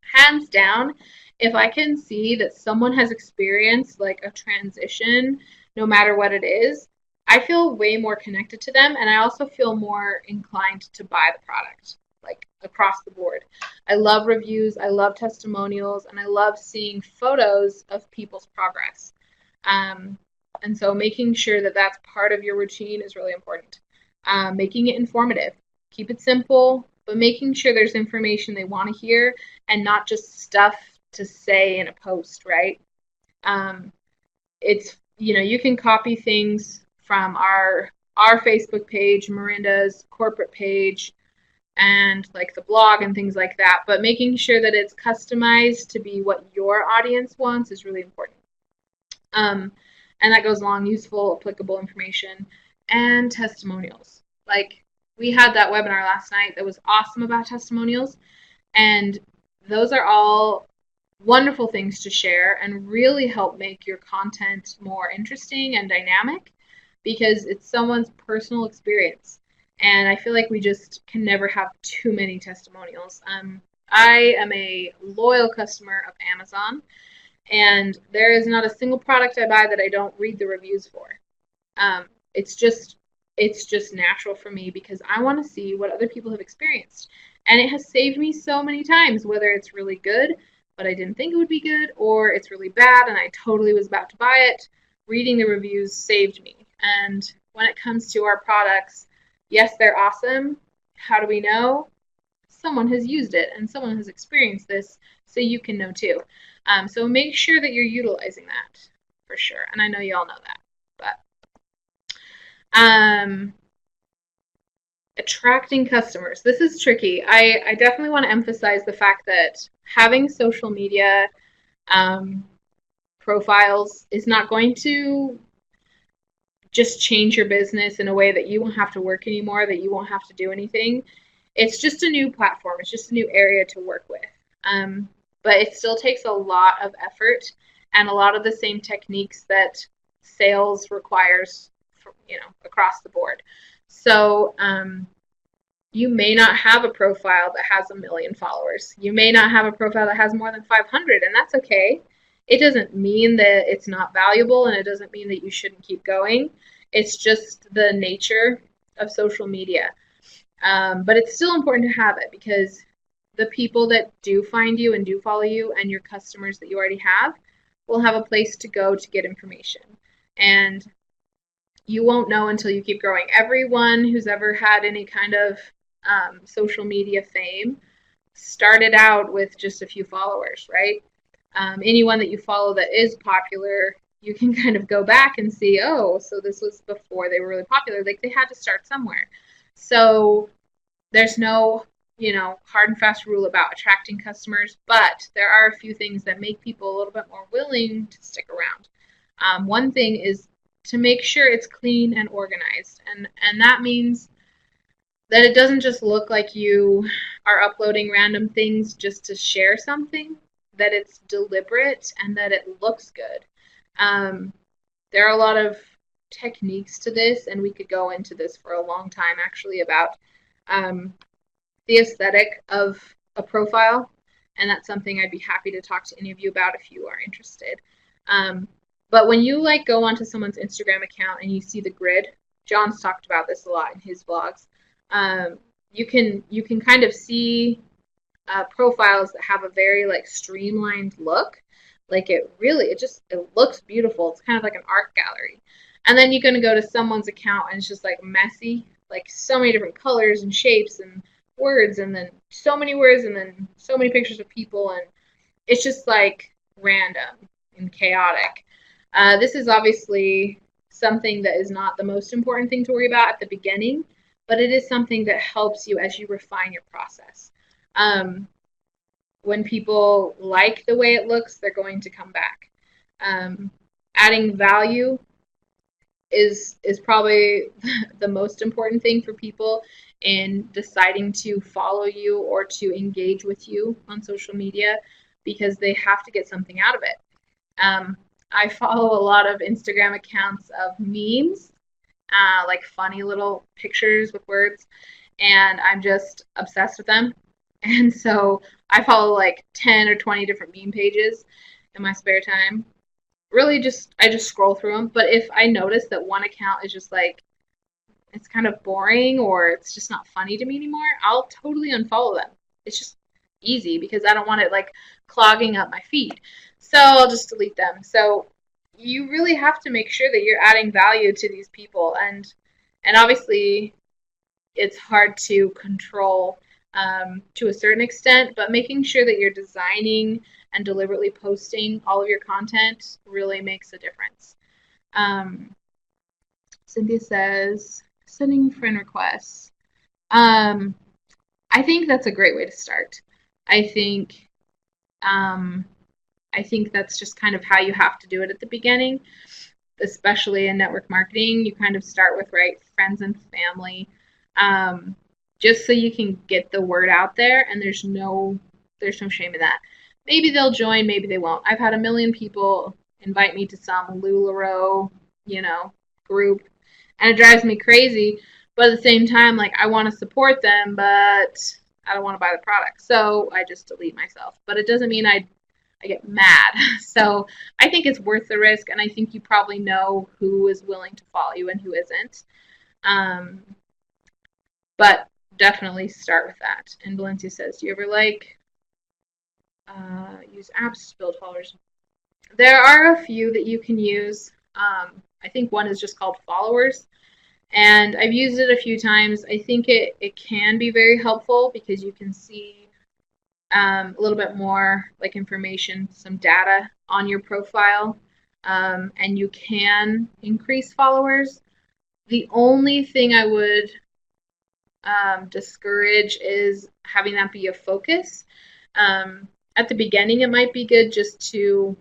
hands down, if I can see that someone has experienced like a transition, no matter what it is, I feel way more connected to them, and I also feel more inclined to buy the product, like across the board. I love reviews, I love testimonials, and I love seeing photos of people's progress. And so making sure that that's part of your routine is really important. Making it informative. Keep it simple, but making sure there's information they want to hear and not just stuff to say in a post, right? It's, you can copy things from our Facebook page, Miranda's corporate page, and like the blog and things like that, but making sure that it's customized to be what your audience wants is really important. And that goes along useful, applicable information and testimonials. Like we had that webinar last night that was awesome about testimonials, and those are all wonderful things to share and really help make your content more interesting and dynamic because it's someone's personal experience. And I feel like we just can never have too many testimonials. I am a loyal customer of Amazon, and there is not a single product I buy that I don't read the reviews for. Um, it's just it's just natural for me because I want to see what other people have experienced. And it has saved me so many times, whether it's really good, but I didn't think it would be good, or it's really bad and I totally was about to buy it. Reading the reviews saved me. And when it comes to our products, yes, they're awesome. How do we know? Someone has used it and someone has experienced this, so you can know too. So make sure that you're utilizing that for sure. And I know you all know that. But attracting customers. This is tricky. I definitely want to emphasize the fact that having social media profiles is not going to just change your business in a way that you won't have to work anymore, that you won't have to do anything. It's just a new platform. It's just a new area to work with. But it still takes a lot of effort and a lot of the same techniques that sales requires, across the board. So you may not have a profile that has 1 million followers. You may not have a profile that has more than 500, and that's okay. It doesn't mean that it's not valuable, and it doesn't mean that you shouldn't keep going. It's just the nature of social media. But it's still important to have it because the people that do find you and do follow you and your customers that you already have will have a place to go to get information. And you won't know until you keep growing. Everyone who's ever had any kind of social media fame started out with just a few followers, right? Anyone that you follow that is popular, you can kind of go back and see, oh, so this was before they were really popular. Like, they had to start somewhere. So there's no, hard and fast rule about attracting customers, but there are a few things that make people a little bit more willing to stick around. One thing is to make sure it's clean and organized, and that means that it doesn't just look like you are uploading random things just to share something, that it's deliberate and that it looks good. There are a lot of techniques to this, and we could go into this for a long time actually about the aesthetic of a profile, and that's something I'd be happy to talk to any of you about if you are interested. But when you go onto someone's Instagram account and you see the grid, John's talked about this a lot in his vlogs. You can kind of see profiles that have a very streamlined look. It looks beautiful. It's kind of like an art gallery. And then you're going to go to someone's account and it's just messy, so many different colors and shapes and words, and then so many words, and then so many pictures of people, and it's just random and chaotic. This is obviously something that is not the most important thing to worry about at the beginning, but it is something that helps you as you refine your process. When people like the way it looks, they're going to come back. Adding value is probably the most important thing for people in deciding to follow you or to engage with you on social media, because they have to get something out of it. I follow a lot of Instagram accounts of memes, funny little pictures with words, and I'm just obsessed with them. And so I follow 10 or 20 different meme pages in my spare time. Really I just scroll through them. But if I notice that one account is just it's kind of boring or it's just not funny to me anymore, I'll totally unfollow them. It's just easy because I don't want it clogging up my feed. So I'll just delete them. So you really have to make sure that you're adding value to these people, and obviously it's hard to control to a certain extent, but making sure that you're designing and deliberately posting all of your content really makes a difference. Cynthia says, sending friend requests. I think that's a great way to start. I think that's just kind of how you have to do it at the beginning, especially in network marketing. You kind of start with friends and family. just so you can get the word out there, and there's no shame in that. Maybe they'll join, maybe they won't. I've had a million people invite me to some LuLaRoe, group, and it drives me crazy. But at the same time, like, I want to support them, but I don't want to buy the product, so I just delete myself. But it doesn't mean I get mad. So I think it's worth the risk, and I think you probably know who is willing to follow you and who isn't. Um, but definitely start with that. And Valencia says, do you ever use apps to build followers? There are a few that you can use. I think one is just called Followers, and I've used it a few times. I think it can be very helpful because you can see a little bit more like information, some data on your profile, and you can increase followers. The only thing I would discourage is having that be a focus. At the beginning, it might be good just to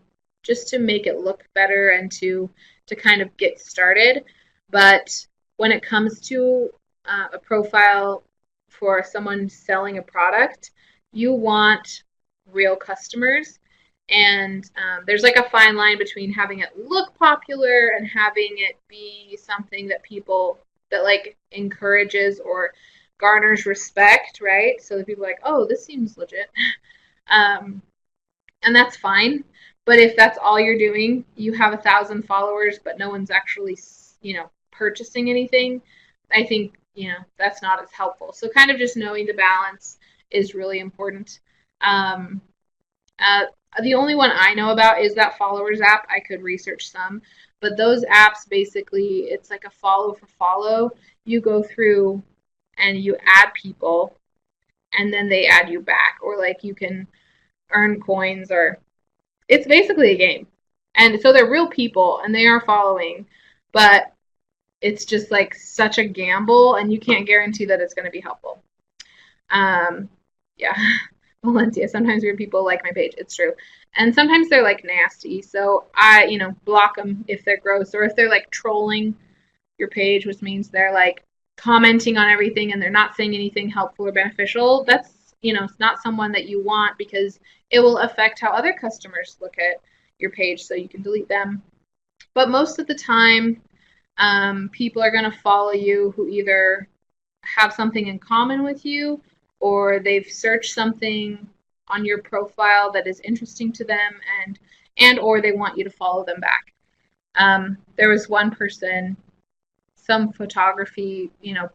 make it look better and to kind of get started. But when it comes to a profile for someone selling a product, you want real customers. And there's like a fine line between having it look popular and having it be something that people that like encourages or garners respect, right? So the people are like, oh, this seems legit. And that's fine. But if that's all you're doing, you have 1,000 followers, but no one's actually, purchasing anything, I think, that's not as helpful. So kind of just knowing the balance is really important. The only one I know about is that Followers app. I could research some. But those apps, basically, it's like a follow for follow. You go through and you add people, and then they add you back. Or, like, you can earn coins, or it's basically a game. And so they're real people, and they are following. But it's just, like, such a gamble, and you can't guarantee that it's going to be helpful. Yeah. Valencia, sometimes weird people like my page. It's true. And sometimes they're like nasty. So I, block them if they're gross, or if they're like trolling your page, which means they're like commenting on everything and they're not saying anything helpful or beneficial. That's, it's not someone that you want, because it will affect how other customers look at your page. So you can delete them. But most of the time, people are going to follow you who either have something in common with you, or they've searched something on your profile that is interesting to them, and or they want you to follow them back. There was one person, some photography,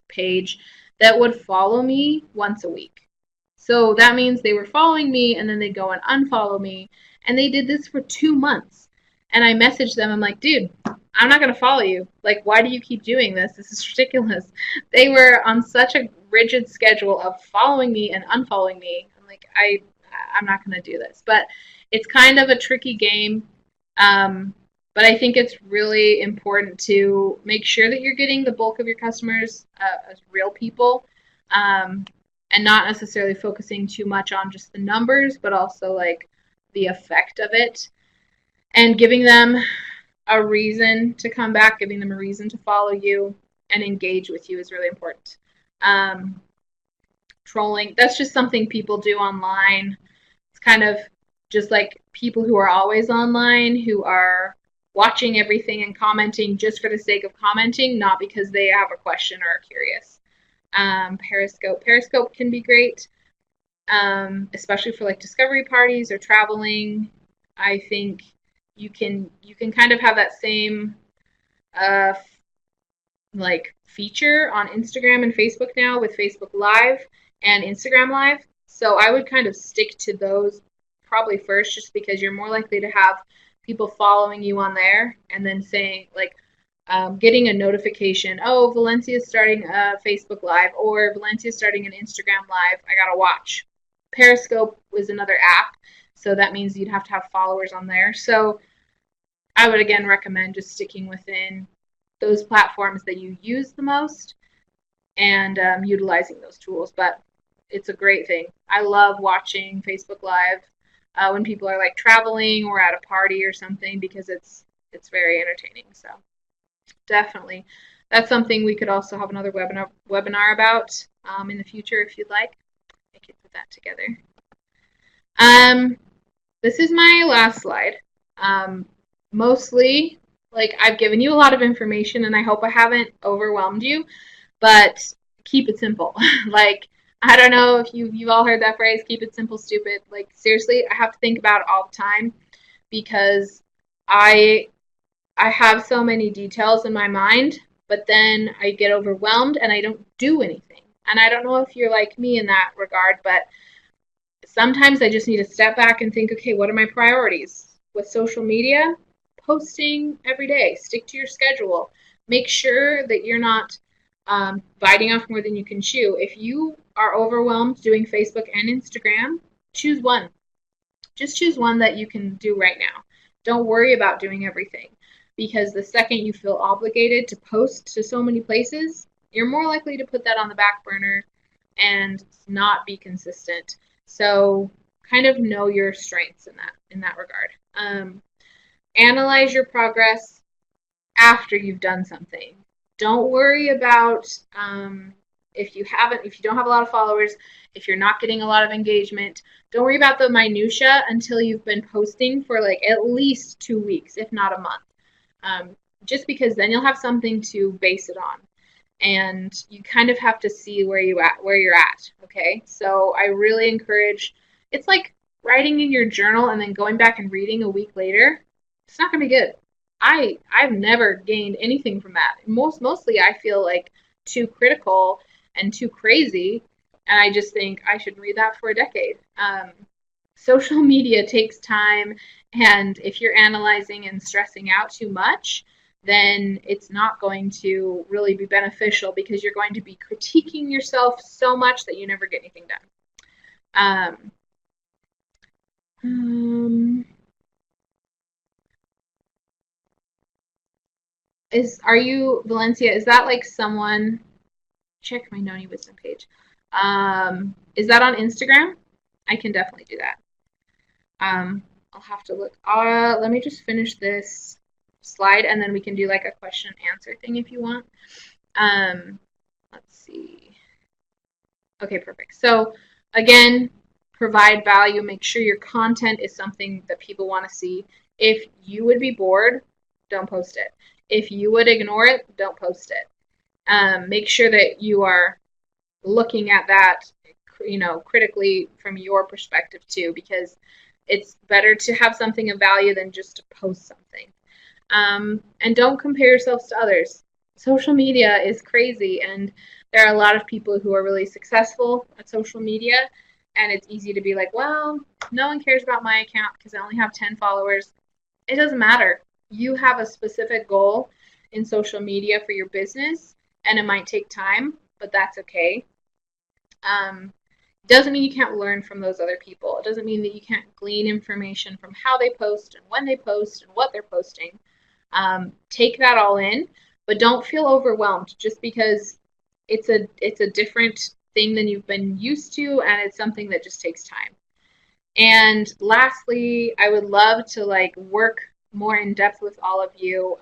page, that would follow me once a week. So that means they were following me, and then they'd go and unfollow me, and they did this for 2 months. And I messaged them. I'm like, dude, I'm not going to follow you. Like, why do you keep doing this? This is ridiculous. They were on such a rigid schedule of following me and unfollowing me. I'm like, I'm not going to do this. But it's kind of a tricky game. But I think it's really important to make sure that you're getting the bulk of your customers as real people, and not necessarily focusing too much on just the numbers, but also like the effect of it, and giving them a reason to come back, giving them a reason to follow you and engage with you is really important. Trolling, that's just something people do online. It's kind of just like people who are always online, who are watching everything and commenting just for the sake of commenting, not because they have a question or are curious. Periscope can be great, especially for like discovery parties or traveling. I think you can kind of have that same like feature on Instagram and Facebook now with Facebook Live and Instagram Live. So I would kind of stick to those probably first, just because you're more likely to have people following you on there and then saying like getting a notification, oh, Valencia's starting a Facebook Live, or Valencia's starting an Instagram Live, I gotta watch. Periscope was another app, so that means you'd have to have followers on there. So I would again recommend just sticking within those platforms that you use the most and utilizing those tools. But it's a great thing. I love watching Facebook Live when people are like traveling or at a party or something, because it's very entertaining. So definitely. That's something we could also have another webinar about in the future if you'd like. I could put that together. This is my last slide. Mostly, like, I've given you a lot of information, and I hope I haven't overwhelmed you, but keep it simple. Like, I don't know if you've all heard that phrase, keep it simple, stupid. Like, seriously, I have to think about it all the time because I I have so many details in my mind, but then I get overwhelmed and I don't do anything. And I don't know if you're like me in that regard, but sometimes I just need to step back and think, okay, what are my priorities? With social media, posting every day, stick to your schedule. Make sure that you're not biting off more than you can chew. If you are overwhelmed doing Facebook and Instagram, choose one. Just choose one that you can do right now. Don't worry about doing everything because the second you feel obligated to post to so many places, you're more likely to put that on the back burner and not be consistent. So kind of know your strengths in that regard. Analyze your progress after you've done something. Don't worry about if you don't have a lot of followers, if you're not getting a lot of engagement. Don't worry about the minutia until you've been posting for like at least 2 weeks, if not a month. Just because then you'll have something to base it on, and you kind of have to see where you're at. Okay, so I really encourage. It's like writing in your journal and then going back and reading a week later. It's not gonna be good. I've never gained anything from that. Mostly I feel like too critical and too crazy, and I just think I should read that for a decade. Social media takes time, and if you're analyzing and stressing out too much, then it's not going to really be beneficial because you're going to be critiquing yourself so much that you never get anything done. Are you Valencia? Is that like someone? Check my Noni Wisdom page. Is that on Instagram? I can definitely do that. I'll have to look. Let me just finish this slide and then we can do like a question and answer thing if you want. Let's see. Okay, perfect. So again, provide value. Make sure your content is something that people want to see. If you would be bored, don't post it. If you would ignore it, don't post it. Make sure that you are looking at that, critically from your perspective too, because it's better to have something of value than just to post something. And don't compare yourselves to others. Social media is crazy, and there are a lot of people who are really successful at social media, and it's easy to be like, well, no one cares about my account because I only have 10 followers. It doesn't matter. You have a specific goal in social media for your business, and it might take time, but that's okay. Doesn't mean you can't learn from those other people. It doesn't mean that you can't glean information from how they post and when they post and what they're posting. Take that all in, but don't feel overwhelmed just because it's a different thing than you've been used to, and it's something that just takes time. And lastly, I would love to like work more in depth with all of you.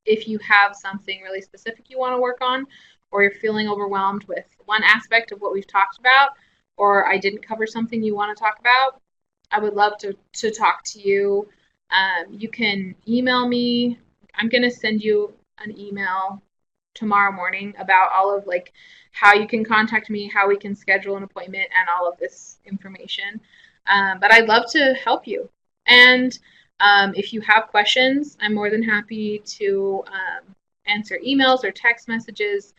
If you have something really specific you want to work on, or you're feeling overwhelmed with one aspect of what we've talked about, or I didn't cover something you want to talk about, I would love to talk to you. You can email me. I'm going to send you an email tomorrow morning about all of like how you can contact me, how we can schedule an appointment, and all of this information. But I'd love to help you. And if you have questions, I'm more than happy to answer emails or text messages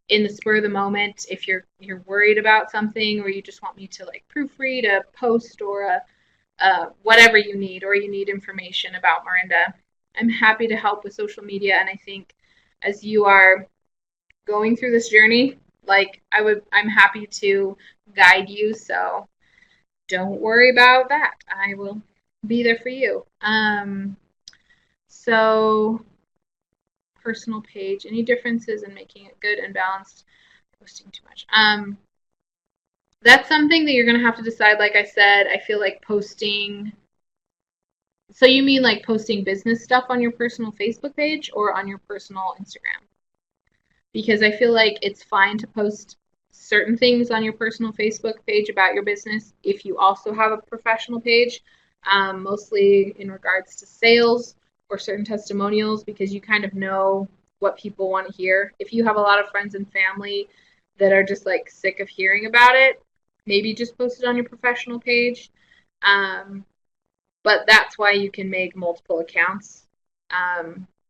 in the spur of the moment. If you're worried about something, or you just want me to like proofread a post or whatever you need, or you need information about Marinda, I'm happy to help with social media. And I think as you are going through this journey, like I'm happy to guide you. So don't worry about that. I will be there for you. So personal page, any differences in making it good and balanced? Posting too much. That's something that you're going to have to decide. Like I said, I feel like posting. So you mean like posting business stuff on your personal Facebook page or on your personal Instagram? because I feel like it's fine to post certain things on your personal Facebook page about your business if you also have a professional page, mostly in regards to sales or certain testimonials, because you kind of know what people want to hear. If you have a lot of friends and family that are just like sick of hearing about it, maybe just post it on your professional page. Um, but that's why you can make multiple accounts.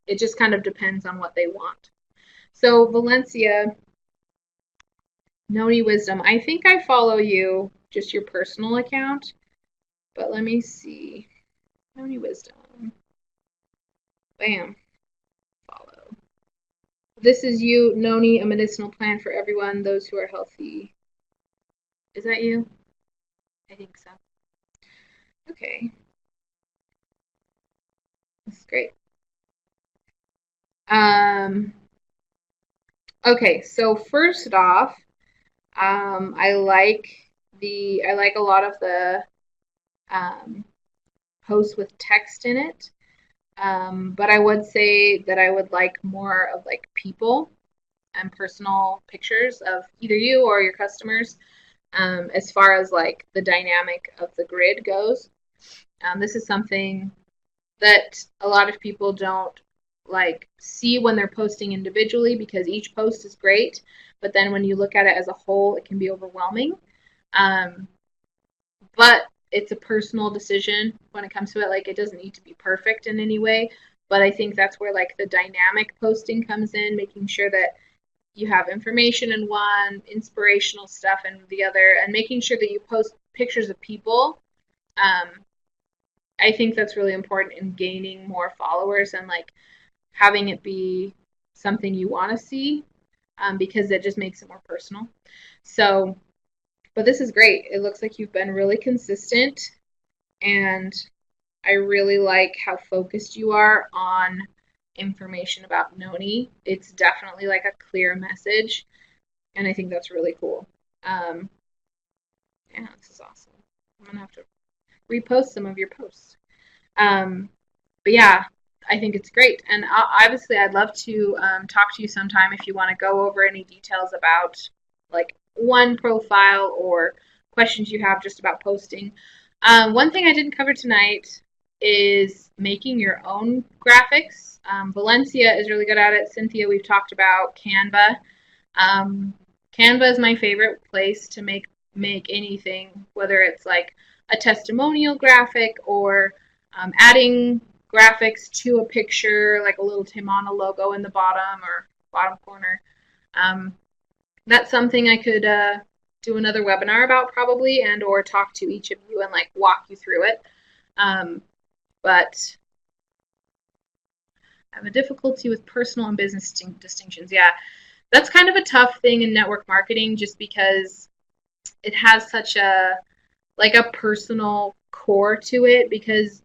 It just kind of depends on what they want. So Valencia, Noni Wisdom, I think I follow you, just your personal account, but let me see. Noni Wisdom. Bam. Follow. This is you, Noni, a medicinal plant for everyone, those who are healthy. Is that you? I think so. Okay. That's great. Okay, so first off, I like a lot of the posts with text in it. But I would say that I would like more of like people and personal pictures of either you or your customers, as far as like the dynamic of the grid goes. This is something that a lot of people don't like see when they're posting individually, because each post is great, but then when you look at it as a whole, it can be overwhelming. Um, but it's a personal decision when it comes to it. Like, it doesn't need to be perfect in any way, but I think that's where like the dynamic posting comes in, making sure that you have information in one, inspirational stuff in the other, and making sure that you post pictures of people. um, I think that's really important in gaining more followers and like having it be something you want to see, because it just makes it more personal. So, but this is great. It looks like you've been really consistent, and I really like how focused you are on information about Noni. It's definitely like a clear message, and I think that's really cool. Um, yeah, this is awesome. I'm gonna have to repost some of your posts. Um, but yeah, I think it's great, and obviously, I'd love to talk to you sometime if you want to go over any details about like one profile or questions you have just about posting. One thing I didn't cover tonight is making your own graphics. Valencia is really good at it. Cynthia, we've talked about Canva. Um, Canva is my favorite place to make anything, whether it's like a testimonial graphic or adding graphics to a picture, like a little Timana logo in the bottom or bottom corner. Um, that's something I could do another webinar about probably, and or talk to each of you and like walk you through it. But I have a difficulty with personal and business distinctions. Yeah, that's kind of a tough thing in network marketing, just because it has such a like a personal core to it, because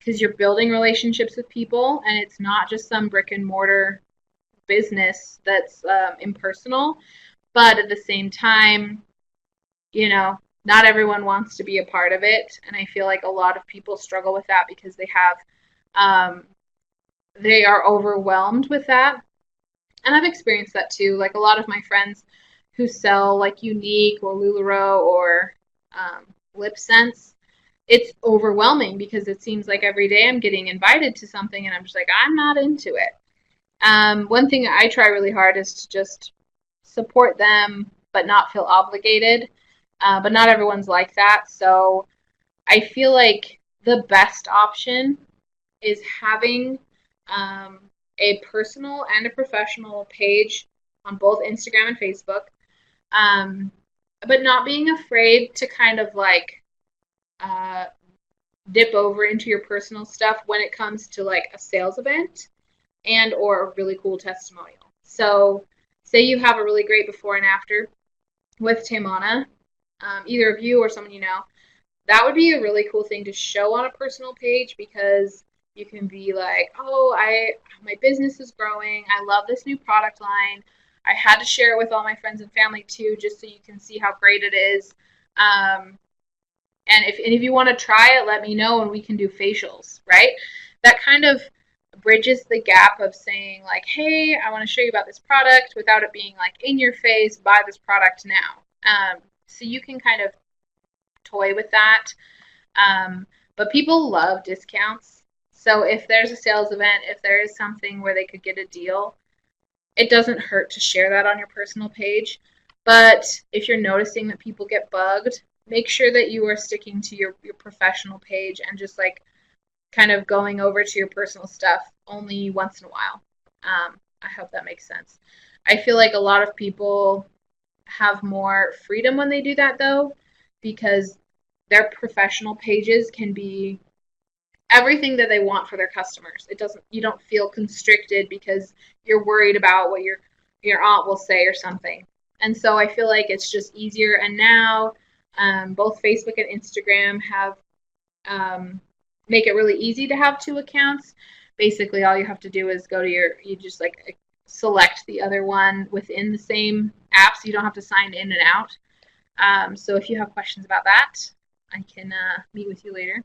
you're building relationships with people, and it's not just some brick and mortar business that's impersonal. But at the same time, you know, not everyone wants to be a part of it, and I feel like a lot of people struggle with that because um, they are overwhelmed with that. And I've experienced that too. Like, a lot of my friends who sell like Younique or LuLaRoe or Lip Sense, it's overwhelming because it seems like every day I'm getting invited to something and I'm just like, I'm not into it. One thing I try really hard is to just support them but not feel obligated. But not everyone's like that. So I feel like the best option is having um, a personal and a professional page on both Instagram and Facebook, um, but not being afraid to kind of like uh, dip over into your personal stuff when it comes to like a sales event and or a really cool testimonial. So say you have a really great before and after with Tamana, either of you or someone you know, that would be a really cool thing to show on a personal page, because you can be like, oh, my business is growing. I love this new product line. I had to share it with all my friends and family too, just so you can see how great it is. And if any of you want to try it, let me know and we can do facials, right? That kind of bridges the gap of saying like, hey, I want to show you about this product without it being like in your face, buy this product now. So you can kind of toy with that. But people love discounts. So if there's a sales event, if there is something where they could get a deal, it doesn't hurt to share that on your personal page. But if you're noticing that people get bugged, make sure that you are sticking to your professional page and just like kind of going over to your personal stuff only once in a while. I hope that makes sense. I feel like a lot of people have more freedom when they do that though, because their professional pages can be everything that they want for their customers. It doesn't you don't feel constricted because you're worried about what your aunt will say or something. And so I feel like it's just easier. And now both Facebook and Instagram have make it really easy to have two accounts. Basically, all you have to do is go to you just like select the other one within the same app, so you don't have to sign in and out. So if you have questions about that, I can meet with you later.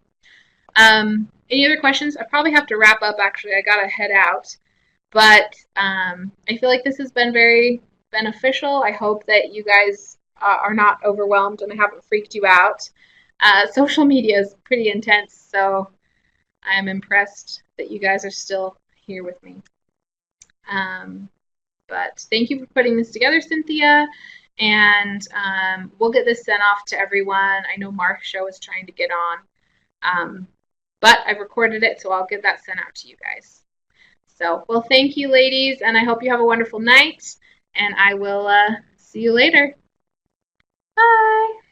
Any other questions? I probably have to wrap up, actually. I got to head out. But I feel like this has been very beneficial. I hope that you guys are not overwhelmed and I haven't freaked you out. Social media is pretty intense, so I'm impressed that you guys are still here with me. But thank you for putting this together, Cynthia. And we'll get this sent off to everyone. I know Mark Show is trying to get on. But I've recorded it, so I'll get that sent out to you guys. So, well, thank you, ladies, and I hope you have a wonderful night. And I will see you later. Bye.